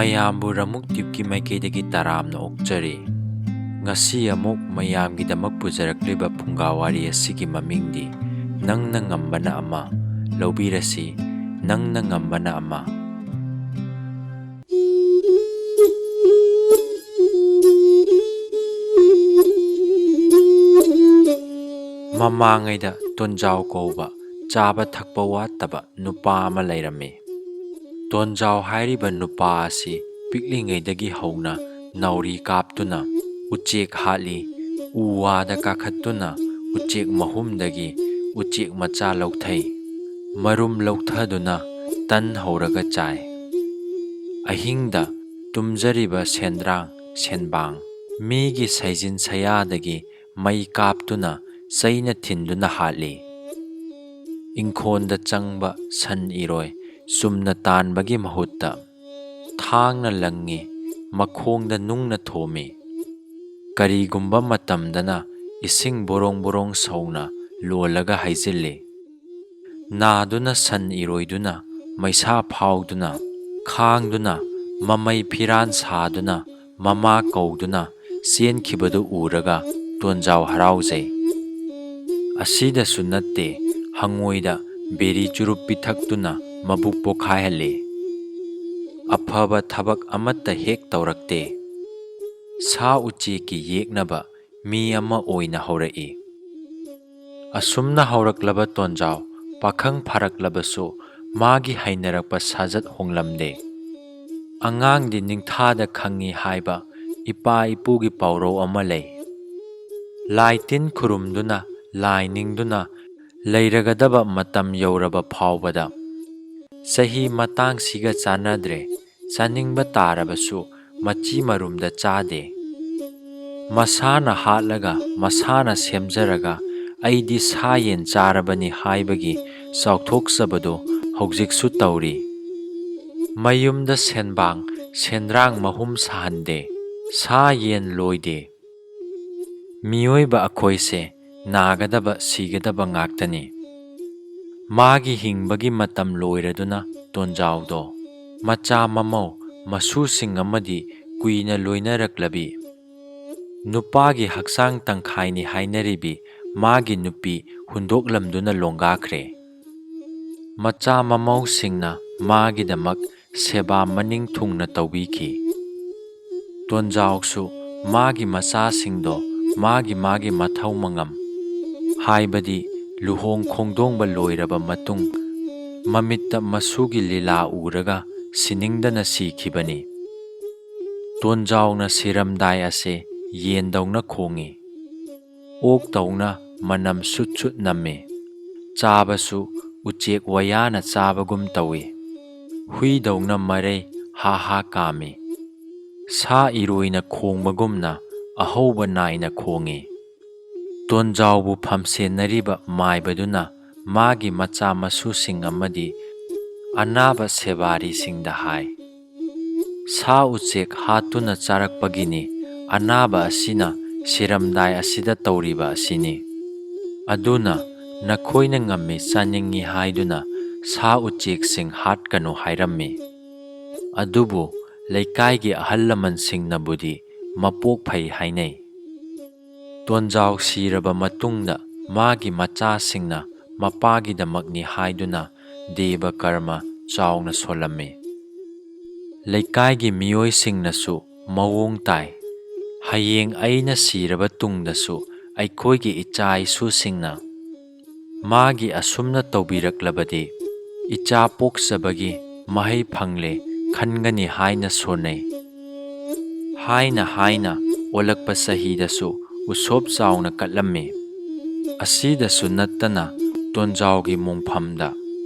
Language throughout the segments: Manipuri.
ꯃꯌꯥꯝꯕꯨ ꯔꯃꯨꯛ ꯇ꯭ꯌꯨꯕꯀꯤ ꯃꯥꯏꯀꯩꯗꯒꯤ ꯇꯔꯥꯝꯅ ꯑꯣꯛꯆꯔꯤ꯫ ꯉꯁꯤ ꯑꯃꯨꯛ ꯃꯌꯥꯝꯒꯤꯗꯃꯛ ꯄꯨꯖꯔꯛꯂꯤꯕ ꯐꯨꯡꯒꯥꯋꯥꯔꯤ ꯑꯁꯤꯒꯤ ꯃꯃꯤꯡꯗꯤ ꯅꯪꯅ ꯉꯝꯕꯅ ꯑꯃ꯫ ꯂꯧꯕꯤꯔꯁꯤ ꯅꯪꯅ ꯉꯝꯕꯅ ꯑꯃ꯫ ꯃꯃꯥꯡꯉꯩꯗ ꯇꯣꯟꯖꯥꯎ ꯀꯧꯕ ꯆꯥꯕ ꯊꯛꯄ ꯋꯥꯠꯇꯕ ꯅꯨꯄꯥ ꯑꯃ ꯂꯩꯔꯝꯃꯤ꯫ ꯇꯣꯟꯖꯥꯎ ꯍꯥꯏꯔꯤꯕ ꯅꯨꯄꯥ ꯑꯁꯤ ꯄꯤꯛꯂꯤꯉꯩꯗꯒꯤ ꯍꯧꯅ ꯅꯥꯎꯔꯤ ꯀꯥꯞꯇꯨꯅ, ꯎꯆꯦꯛ ꯍꯥꯠꯂꯤ, ꯎ ꯋꯥꯗ ꯀꯥꯈꯠꯇꯨꯅ ꯎꯆꯦꯛ ꯃꯍꯨꯝꯗꯒꯤ ꯎꯆꯦꯛ ꯃꯆꯥ ꯂꯧꯊꯩ, ꯃꯔꯨꯝ ꯂꯧꯊꯗꯨꯅ ꯇꯟ ꯍꯧꯔꯒ ꯆꯥꯏ꯫ ꯑꯍꯤꯡꯗ ꯇꯨꯝꯖꯔꯤꯕ ꯁꯦꯟꯗ꯭ꯔꯥꯡ ꯁꯦꯟꯕꯥꯡ, ꯃꯤꯒꯤ ꯁꯩꯖꯤꯟ ꯁꯌꯥꯗꯒꯤ ꯃꯩ ꯀꯥꯞꯇꯨꯅ ꯆꯩꯅ ꯊꯤꯟꯗꯨꯅ ꯍꯥꯠꯂꯤ꯫ ꯏꯪꯈꯣꯜꯗ ꯆꯪꯕ ꯁꯟ ꯏꯔꯣꯏ ꯆꯨꯝꯅ ꯇꯥꯟꯕꯒꯤ ꯃꯍꯨꯠꯇ ꯊꯥꯡꯅ ꯂꯪꯉꯤ, ꯃꯈꯣꯡꯗ ꯅꯨꯡꯅ ꯊꯣꯝꯃꯤ꯫ ꯀꯔꯤꯒꯨꯝꯕ ꯃꯇꯝꯗꯅ ꯏꯁꯤꯡ ꯕꯣꯔꯣꯡ ꯕꯣꯔꯣꯡ ꯁꯧꯅ ꯂꯣꯜꯂꯒ ꯍꯩꯖꯤꯜꯂꯤ꯫ ꯅꯥꯗꯨꯅ ꯁꯟ ꯏꯔꯣꯏꯗꯨꯅ ꯃꯩꯁꯥ ꯐꯥꯎꯗꯨꯅ, ꯈꯥꯡꯗꯨꯅ ꯃꯃꯩ ꯐꯤꯔꯥꯟ ꯁꯥꯗꯨꯅ ꯃꯃꯥ ꯀꯧꯗꯨꯅ ꯆꯦꯟꯈꯤꯕꯗꯨ ꯎꯔꯒ ꯇꯣꯟꯖꯥꯎ ꯍꯔꯥꯎꯖꯩ꯫ ꯑꯁꯤꯗꯁꯨ ꯅꯠꯇꯦ, ꯍꯉꯣꯏꯗ ꯕꯦꯔꯤ ꯆꯨꯔꯨꯞ ꯄꯤꯊꯛꯇꯨꯅ ꯃꯕꯨꯛ ꯄꯣꯈꯥꯏꯍꯜꯂꯤ꯫ ꯑꯐꯕ ꯊꯕꯛ ꯑꯃꯠꯇ ꯍꯦꯛ ꯇꯧꯔꯛꯇꯦ꯫ ꯁꯥ ꯎꯆꯦꯛꯀꯤ ꯌꯦꯛꯅꯕ ꯃꯤ ꯑꯃ ꯑꯣꯏꯅ ꯍꯧꯔꯛꯏ꯫ ꯑꯁꯨꯝꯅ ꯍꯧꯔꯛꯂꯕ ꯇꯣꯟꯖꯥꯎ ꯄꯥꯈꯪ ꯐꯥꯔꯛꯂꯕꯁꯨ ꯃꯥꯒꯤ ꯍꯩꯅꯔꯛꯄ ꯁꯥꯖꯠ ꯍꯣꯡꯂꯝꯗꯦ꯫ ꯑꯉꯥꯡꯗꯤ ꯅꯤꯡꯊꯥꯗ ꯈꯪꯉꯤ ꯍꯥꯏꯕ ꯏꯄꯥ ꯏꯄꯨꯒꯤ ꯄꯥꯎꯔꯧ ꯑꯃ ꯂꯩ꯫ ꯂꯥꯏ ꯇꯤꯟ ꯈꯨꯔꯨꯝꯗꯨꯅ ꯂꯥꯏ ꯅꯤꯡꯗꯨꯅ ꯂꯩꯔꯒꯗꯕ ꯃꯇꯝ ꯌꯧꯔꯕ ꯐꯥꯎꯕꯗ ꯆꯍꯤ ꯃꯇꯥꯡꯁꯤꯒ ꯆꯥꯟꯅꯗ꯭ꯔꯦ, ꯆꯥꯅꯤꯡꯕ ꯇꯥꯔꯕꯁꯨ ꯃꯆꯤ ꯃꯔꯨꯝꯗ ꯆꯥꯗꯦ꯫ ꯃꯁꯥꯅ ꯍꯥꯠꯂꯒ ꯃꯁꯥꯅ ꯁꯦꯝꯖꯔꯒ ꯑꯩꯗꯤ ꯁꯥ ꯌꯦꯟ ꯆꯥꯔꯕꯅꯤ ꯍꯥꯏꯕꯒꯤ ꯆꯥꯎꯊꯣꯛꯆꯕꯗꯨ ꯍꯧꯖꯤꯛꯁꯨ ꯇꯧꯔꯤ꯫ ꯃꯌꯨꯝꯗ ꯁꯦꯟꯕꯥꯡ ꯁꯦꯟꯗ꯭ꯔꯥꯡ ꯃꯍꯨꯝ ꯁꯥꯍꯟꯗꯦ, ꯁꯥ ꯌꯦꯟ ꯂꯣꯏꯗꯦ꯫ ꯃꯤꯑꯣꯏꯕ ꯑꯩꯈꯣꯏꯁꯦ ꯅꯥꯒꯗꯕ ꯁꯤꯒꯗꯕ ꯉꯥꯛꯇꯅꯤ꯫ ꯃꯥꯒꯤ ꯍꯤꯡꯕꯒꯤ ꯃꯇꯝ ꯂꯣꯏꯔꯗꯨꯅ ꯇꯣꯟꯖꯥꯎꯗꯣ ꯃꯆꯥ ꯃꯃꯧ ꯃꯁꯨꯁꯤꯡ ꯑꯃꯗꯤ ꯀꯨꯏꯅ ꯂꯣꯏꯅꯔꯛꯂꯕꯤ, ꯅꯨꯄꯥꯒꯤ ꯍꯛꯆꯥꯡ ꯇꯪꯈꯥꯏꯅꯤ ꯍꯥꯏꯅꯔꯤꯕꯤ ꯃꯥꯒꯤ ꯅꯨꯄꯤ ꯍꯨꯟꯗꯣꯛꯂꯝꯗꯨꯅ ꯂꯣꯡꯒꯥꯈ꯭ꯔꯦ꯫ ꯃꯆꯥ ꯃꯃꯧꯁꯤꯡꯅ ꯃꯥꯒꯤꯗꯃꯛ ꯁꯦꯕꯥ ꯃꯅꯤꯡ ꯊꯨꯡꯅ ꯇꯧꯕꯤꯈꯤ꯫ ꯇꯣꯟꯖꯥꯎꯁꯨ ꯃꯥꯒꯤ ꯃꯆꯥꯁꯤꯡꯗꯣ ꯃꯥꯒꯤ ꯃꯊꯧ ꯃꯉꯝ, ꯍꯥꯏꯕꯗꯤ ꯂꯨꯍꯣꯡ ꯈꯣꯡꯗꯣꯡꯕ ꯂꯣꯏꯔꯕ ꯃꯇꯨꯡ ꯃꯃꯤꯠꯇ ꯃꯁꯨꯒꯤ ꯂꯤꯂꯥ ꯎꯔꯒ ꯁꯤꯅꯤꯡꯗꯅ ꯁꯤꯈꯤꯕꯅꯤ꯫ ꯇꯣꯟꯖꯥꯎꯅ ꯁꯤꯔꯝꯗꯥꯏ ꯑꯁꯦ ꯌꯦꯟꯗꯧꯅ ꯈꯣꯡꯏ, ꯑꯣꯛꯇꯧꯅ ꯃꯅꯝ ꯁꯨꯠ ꯁꯨꯠ ꯅꯝꯃꯤ, ꯆꯥꯕꯁꯨ ꯎꯆꯦꯛ ꯋꯥꯌꯥꯅ ꯆꯥꯕꯒꯨꯝ ꯇꯧꯏ, ꯍꯨꯏꯗꯧꯅ ꯃꯔꯩ ꯍꯥ ꯍꯥ ꯀꯥꯝꯃꯤ, ꯁꯥ ꯏꯔꯣꯏꯅ ꯈꯣꯡꯕꯒꯨꯝꯅ ꯑꯍꯧꯕ ꯅꯥꯏꯅ ꯈꯣꯡꯏ꯫ ꯇꯣꯟꯖꯥꯎꯕꯨ ꯐꯝꯁꯦꯟꯅꯔꯤꯕ ꯃꯥꯏꯕꯗꯨꯅ ꯃꯥꯒꯤ ꯃꯆꯥ ꯃꯁꯨꯁꯤꯡ ꯑꯃꯗꯤ ꯑꯅꯥꯕ ꯁꯦꯕꯥꯔꯤꯁꯤꯡꯗ ꯍꯥꯏ, ꯁꯥ ꯎꯆꯦꯛ ꯍꯥꯠꯇꯨꯅ ꯆꯥꯔꯛꯄꯒꯤꯅꯤ ꯑꯅꯥꯕ ꯑꯁꯤꯅ ꯁꯤꯔꯝꯗꯥꯏ ꯑꯁꯤꯗ ꯇꯧꯔꯤꯕ ꯑꯁꯤꯅꯤ꯫ ꯑꯗꯨꯅ ꯅꯈꯣꯏꯅ ꯉꯝꯃꯤ ꯆꯥꯅꯤꯡꯉꯤ ꯍꯥꯏꯗꯨꯅ ꯁꯥ ꯎꯆꯦꯛꯁꯤꯡ ꯍꯥꯠꯀꯅꯨ ꯍꯥꯏꯔꯝꯃꯤ꯫ ꯑꯗꯨꯕꯨ ꯂꯩꯀꯥꯏꯒꯤ ꯑꯍꯜ ꯂꯃꯟꯁꯤꯡꯅꯕꯨꯗꯤ ꯃꯄꯣꯛ ꯐꯩ ꯍꯥꯏꯅꯩ꯫ ꯇꯣꯟꯖꯥꯎ ꯁꯤꯔꯕ ꯃꯇꯨꯡꯗ ꯃꯥꯒꯤ ꯃꯆꯥꯁꯤꯡꯅ ꯃꯄꯥꯒꯤꯗꯃꯛꯅꯤ ꯍꯥꯏꯗꯨꯅ ꯗꯦꯕ ꯀꯔꯃ ꯆꯥꯎꯅ ꯁꯣꯜꯂꯝꯃꯤ꯫ ꯂꯩꯀꯥꯏꯒꯤ ꯃꯤꯑꯣꯏꯁꯤꯡꯅꯁꯨ ꯃꯑꯣꯡ ꯇꯥꯏ, ꯍꯌꯦꯡ ꯑꯩꯅ ꯁꯤꯔꯕ ꯇꯨꯡꯗꯁꯨ ꯑꯩꯈꯣꯏꯒꯤ ꯏꯆꯥ ꯏꯁꯨꯁꯤꯡꯅ ꯃꯥꯒꯤ ꯑꯁꯨꯝꯅ ꯇꯧꯕꯤꯔꯛꯂꯕꯗꯤ ꯏꯆꯥ ꯄꯣꯛꯆꯕꯒꯤ ꯃꯍꯩ ꯐꯪꯂꯦ ꯈꯟꯒꯅꯤ ꯍꯥꯏꯅ ꯁꯣꯟꯅꯩ꯫ ꯍꯥꯏꯅ ꯑꯣꯜꯂꯛꯄ ꯆꯍꯤꯗꯁꯨ ꯎꯁꯣꯞ ꯆꯥꯎꯅ ꯀꯠꯂꯝꯃꯤ꯫ ꯑꯁꯤꯗꯁꯨ ꯅꯠꯇꯅ ꯇꯣꯟꯖꯥꯎꯒꯤ ꯃꯣꯡꯐꯝꯗ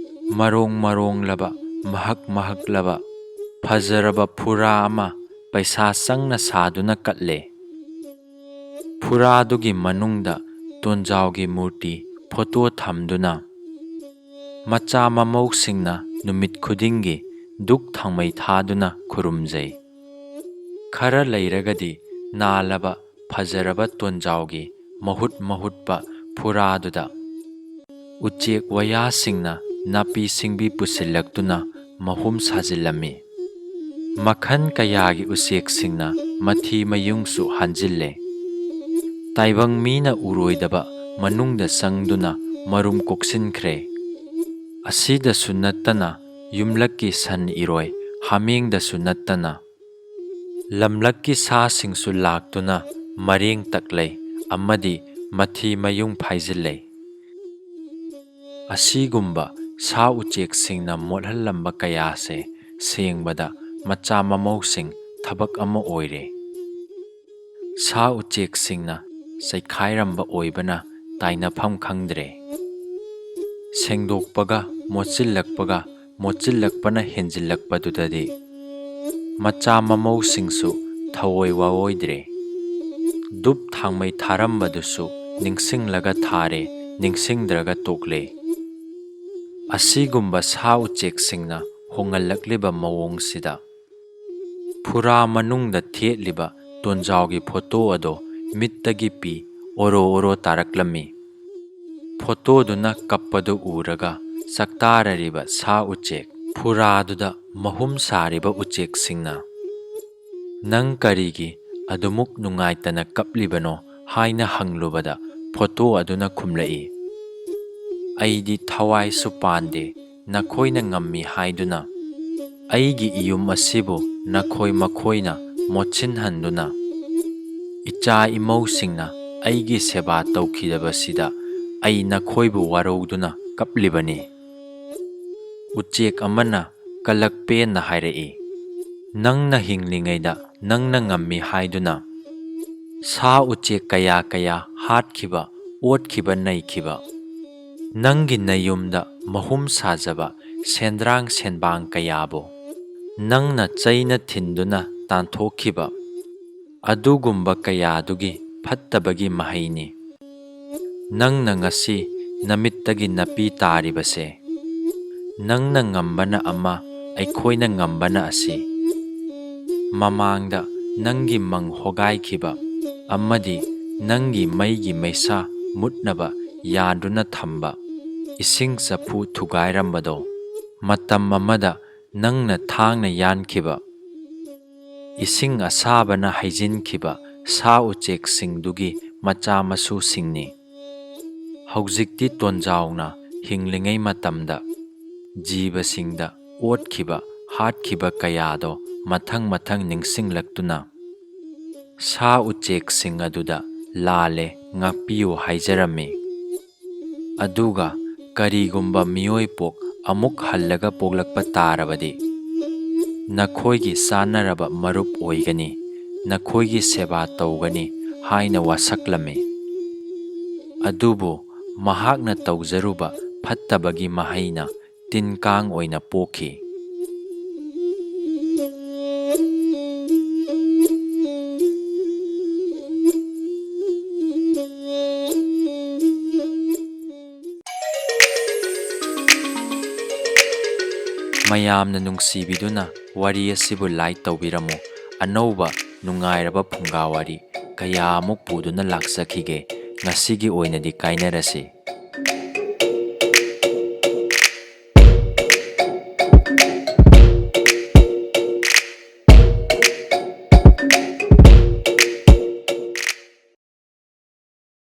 ꯃꯔꯣꯡ ꯃꯔꯣꯡꯂꯕ ꯃꯍꯛ ꯃꯍꯛꯂꯕ ꯐꯖꯔꯕ ꯐꯨꯔꯥ ꯑꯃ ꯄꯩꯁꯥ ꯆꯪꯅ ꯁꯥꯗꯨꯅ ꯀꯠꯂꯦ꯫ ꯐꯨꯔꯥꯗꯨꯒꯤ ꯃꯅꯨꯡꯗ ꯇꯣꯟꯖꯥꯎꯒꯤ ꯃꯨꯔꯇꯤ ꯐꯣꯇꯣ ꯊꯝꯗꯨꯅ ꯃꯆꯥ ꯃꯃꯧꯁꯤꯡꯅ ꯅꯨꯃꯤꯠ ꯈꯨꯗꯤꯡꯒꯤ ꯙꯨꯛ ꯊꯥꯎꯃꯩ ꯊꯥꯗꯨꯅ ꯈꯨꯔꯨꯝꯖꯩ꯫ ꯈꯔ ꯂꯩꯔꯒꯗꯤ ꯅꯥꯜꯂꯕ ꯐꯖꯔꯕ ꯇꯣꯟꯖꯥꯎꯒꯤ ꯃꯍꯨꯠ ꯃꯍꯨꯠꯄ ꯐꯨꯔꯥꯗꯨꯗ ꯎꯆꯦꯛ ꯋꯥꯌꯥꯁꯤꯡꯅ ꯅꯥꯄꯤ ꯁꯤꯡꯕꯤ ꯄꯨꯁꯤꯜꯂꯛꯇꯨꯅ ꯃꯍꯨꯝ ꯁꯥꯖꯤꯜꯂꯝꯃꯤ꯫ ꯃꯈꯜ ꯀꯌꯥꯒꯤ ꯎꯆꯦꯛꯁꯤꯡꯅ ꯃꯊꯤ ꯃꯌꯨꯡꯁꯨ ꯍꯟꯖꯤꯜꯂꯦ꯫ ꯇꯥꯏꯕꯪ ꯃꯤꯅ ꯎꯔꯣꯏꯗꯕ ꯃꯅꯨꯡꯗ ꯆꯪꯗꯨꯅ ꯃꯔꯨꯝ ꯀꯣꯛꯁꯤꯟꯈ꯭ꯔꯦ꯫ ꯑꯁꯤꯗꯁꯨ ꯅꯠꯇꯅ ꯌꯨꯝꯂꯛꯀꯤ ꯁꯟ ꯏꯔꯣꯏ ꯍꯥꯃꯦꯡꯗꯁꯨ ꯅꯠꯇꯅ ꯂꯝꯂꯛꯀꯤ ꯁꯥꯁꯤꯡꯁꯨ ꯂꯥꯛꯇꯨꯅ ꯃꯔꯦꯡ ꯇꯛꯂꯩ ꯑꯃꯗꯤ ꯃꯊꯤ ꯃꯌꯨꯡ ꯐꯥꯏꯖꯤꯜꯂꯩ꯫ ꯑꯁꯤꯒꯨꯝꯕ ꯁꯥ ꯎꯆꯦꯛꯁꯤꯡꯅ ꯃꯣꯠꯍꯜꯂꯝꯕ ꯀꯌꯥꯁꯦ ꯁꯦꯡꯕꯗ ꯃꯆꯥ ꯃꯃꯧꯁꯤꯡ ꯊꯕꯛ ꯑꯃ ꯑꯣꯏꯔꯦ꯫ ꯁꯥ ꯎꯆꯦꯛꯁꯤꯡꯅ ꯆꯩꯈꯥꯏꯔꯝꯕ ꯑꯣꯏꯕꯅ ꯇꯥꯏꯅꯐꯝ ꯈꯪꯗ꯭ꯔꯦ꯫ ꯁꯦꯡꯗꯣꯛꯄꯒ ꯃꯣꯠꯁꯤꯜꯂꯛꯄꯅ ꯍꯦꯟꯖꯤꯜꯂꯛꯄꯗꯨꯗꯗꯤ ꯃꯆꯥ ꯃꯃꯧꯁꯤꯡꯁꯨ ꯊꯑꯣꯏ ꯋꯥꯑꯣꯏꯗ꯭ꯔꯦ꯫ ꯗꯨꯞ ꯊꯥꯡꯃꯩ ꯊꯥꯔꯝꯕꯗꯨꯁꯨ ꯅꯤꯡꯁꯤꯡꯂꯒ ꯊꯥꯔꯦ, ꯅꯤꯡꯁꯤꯡꯗ꯭ꯔꯒ ꯇꯣꯛꯂꯦ꯫ ꯑꯁꯤꯒꯨꯝꯕ ꯁꯥ ꯎꯆꯦꯛꯁꯤꯡꯅ ꯍꯣꯡꯍꯜꯂꯛꯂꯤꯕ ꯃꯑꯣꯡꯁꯤꯗ ꯐꯨꯔꯥ ꯃꯅꯨꯡꯗ ꯊꯦꯠꯂꯤꯕ ꯇꯣꯟꯖꯥꯎꯒꯤ ꯐꯣꯇꯣ ꯑꯗꯣ ꯃꯤꯠꯇꯒꯤ ꯄꯤ ꯑꯣꯔꯣ ꯑꯣꯔꯣ ꯇꯥꯔꯛꯂꯝꯃꯤ꯫ ꯐꯣꯇꯣꯗꯨꯅ ꯀꯞꯄꯗꯨ ꯎꯔꯒ ꯆꯥꯛꯇꯥꯔꯔꯤꯕ ꯁꯥ ꯎꯆꯦꯛ ꯐꯨꯔꯥꯗꯨꯗ ꯃꯍꯨꯝ ꯁꯥꯔꯤꯕ ꯎꯆꯦꯛꯁꯤꯡꯅ "ꯅꯪ ꯀꯔꯤꯒꯤ ꯑꯗꯨꯃꯨꯛ ꯅꯨꯡꯉꯥꯏꯇꯅ ꯀꯞꯂꯤꯕꯅꯣ?" ꯍꯥꯏꯅ ꯍꯪꯂꯨꯕꯗ ꯐꯣꯇꯣ ꯑꯗꯨꯅ ꯈꯨꯝꯂꯛꯏ, "ꯑꯩꯗꯤ ꯊꯋꯥꯏꯁꯨ ꯄꯥꯟꯗꯦ ꯅꯈꯣꯏꯅ ꯉꯝꯃꯤ ꯍꯥꯏꯗꯨꯅ ꯑꯩꯒꯤ ꯏꯌꯨꯝ ꯑꯁꯤꯕꯨ ꯅꯈꯣꯏ ꯃꯈꯣꯏꯅ ꯃꯣꯠꯁꯤꯟꯍꯟꯗꯨꯅ ꯏꯆꯥ ꯏꯃꯧꯁꯤꯡꯅ ꯑꯩꯒꯤ ꯁꯦꯕꯥ ꯇꯧꯈꯤꯗꯕꯁꯤꯗ ꯑꯩ ꯅꯈꯣꯏꯕꯨ ꯋꯥꯔꯧꯗꯨꯅ ꯀꯞꯂꯤꯕꯅꯤ"꯫ ꯎꯆꯦꯛ ꯑꯃꯅ ꯀꯂꯛ ꯄꯦꯟꯅ ꯍꯥꯏꯔꯛꯏ, "ꯅꯪꯅ ꯍꯤꯡꯂꯤꯉꯩꯗ ꯅꯪꯅ ꯉꯝꯃꯤ ꯍꯥꯏꯗꯨꯅ ꯁꯥ ꯎꯆꯦꯛ ꯀꯌꯥ ꯀꯌꯥ ꯍꯥꯠꯈꯤꯕ, ꯑꯣꯠꯈꯤꯕ, ꯅꯩꯈꯤꯕ, ꯅꯪꯒꯤ ꯅꯌꯨꯝꯗ ꯃꯍꯨꯝ ꯁꯥꯖꯕ ꯁꯦꯟꯗ꯭ꯔꯥꯡ ꯁꯦꯟꯕꯥꯡ ꯀꯌꯥꯕꯨ ꯅꯪꯅ ꯆꯩꯅ ꯊꯤꯟꯗꯨꯅ ꯇꯥꯟꯊꯣꯛꯈꯤꯕ, ꯑꯗꯨꯒꯨꯝꯕ ꯀꯌꯥꯗꯨꯒꯤ ꯐꯠꯇꯕꯒꯤ ꯃꯍꯩꯅꯤ ꯅꯪꯅ ꯉꯁꯤ ꯅꯃꯤꯠꯇꯒꯤ ꯅꯄꯤ ꯇꯥꯔꯤꯕꯁꯦ꯫ ꯅꯪꯅ ꯉꯝꯕꯅ ꯑꯃ, ꯑꯩꯈꯣꯏꯅ ꯉꯝꯕꯅ ꯑꯁꯤ꯫ ꯃꯃꯥꯡꯗ ꯅꯪꯒꯤ ꯃꯪ ꯍꯣꯒꯥꯏꯈꯤꯕ ꯑꯃꯗꯤ ꯅꯪꯒꯤ ꯃꯩꯒꯤ ꯃꯩꯁꯥ ꯃꯨꯠꯅꯕ ꯌꯥꯟꯗꯨꯅ ꯊꯝꯕ ꯏꯁꯤꯡ ꯆꯐꯨ ꯊꯨꯒꯥꯏꯔꯝꯕꯗꯣ, ꯃꯇꯝ ꯑꯃꯗ ꯅꯪꯅ ꯊꯥꯡꯅ ꯌꯥꯟꯈꯤꯕ, ꯏꯁꯤꯡ ꯑꯁꯥꯕꯅ ꯍꯩꯖꯤꯟꯈꯤꯕ ꯁꯥ ꯎꯆꯦꯛꯁꯤꯡꯗꯨꯒꯤ ꯃꯆꯥ ꯃꯁꯨꯁꯤꯡꯅꯤ꯫ ꯍꯧꯖꯤꯛꯇꯤ ꯇꯣꯟꯖꯥꯎꯅ ꯍꯤꯡꯂꯤꯉꯩ ꯃꯇꯝꯗ ꯖꯤꯕꯁꯤꯡꯗ ꯑꯣꯠꯈꯤꯕ, ꯍꯥꯠꯈꯤꯕ ꯀꯌꯥꯗꯣ ꯃꯊꯪ ꯃꯊꯪ ꯅꯤꯡꯁꯤꯡꯂꯛꯇꯨꯅ ꯁꯥ ꯎꯆꯦꯛꯁꯤꯡ ꯑꯗꯨꯗ ꯂꯥꯜꯂꯦ, ꯉꯥꯛꯄꯤꯌꯨ ꯍꯥꯏꯖꯔꯝꯃꯤ꯫ ꯑꯗꯨꯒ ꯀꯔꯤꯒꯨꯝꯕ ꯃꯤꯑꯣꯏ ꯄꯣꯛ ꯑꯃꯨꯛ ꯍꯜꯂꯒ ꯄꯣꯛꯂꯛꯄ ꯇꯥꯔꯕꯗꯤ ꯅꯈꯣꯏꯒꯤ ꯆꯥꯟꯅꯔꯕ ꯃꯔꯨꯞ ꯑꯣꯏꯒꯅꯤ, ꯅꯈꯣꯏꯒꯤ ꯁꯦꯕꯥ ꯇꯧꯒꯅꯤ ꯍꯥꯏꯅ ꯋꯥꯁꯛꯂꯝꯃꯤ꯫ ꯑꯗꯨꯕꯨ ꯃꯍꯥꯛꯅ ꯇꯧꯖꯔꯨꯕ ꯐꯠꯇꯕꯒꯤ ꯃꯍꯩꯅ ꯇꯤꯟ ꯀꯥꯡ ꯑꯣꯏꯅ ꯄꯣꯛꯈꯤ꯫ ꯃꯌꯥꯝꯅ ꯅꯨꯡꯁꯤꯕꯤꯗꯨꯅ ꯋꯥꯔꯤ ꯑꯁꯤꯕꯨ ꯂꯥꯏꯛ ꯇꯧꯕꯤꯔꯝꯃꯨ꯫ ꯑꯅꯧꯕ ꯅꯨꯡꯉꯥꯏꯔꯕ ꯐꯨꯡꯒꯥ ꯋꯥꯔꯤ ꯀꯌꯥ ꯑꯃꯨꯛ ꯄꯨꯗꯨꯅ ꯂꯥꯛꯆꯈꯤꯒꯦ꯫ ꯉꯁꯤꯒꯤ ꯑꯣꯏꯅꯗꯤ ꯀꯥꯏꯅꯔꯁꯤ꯫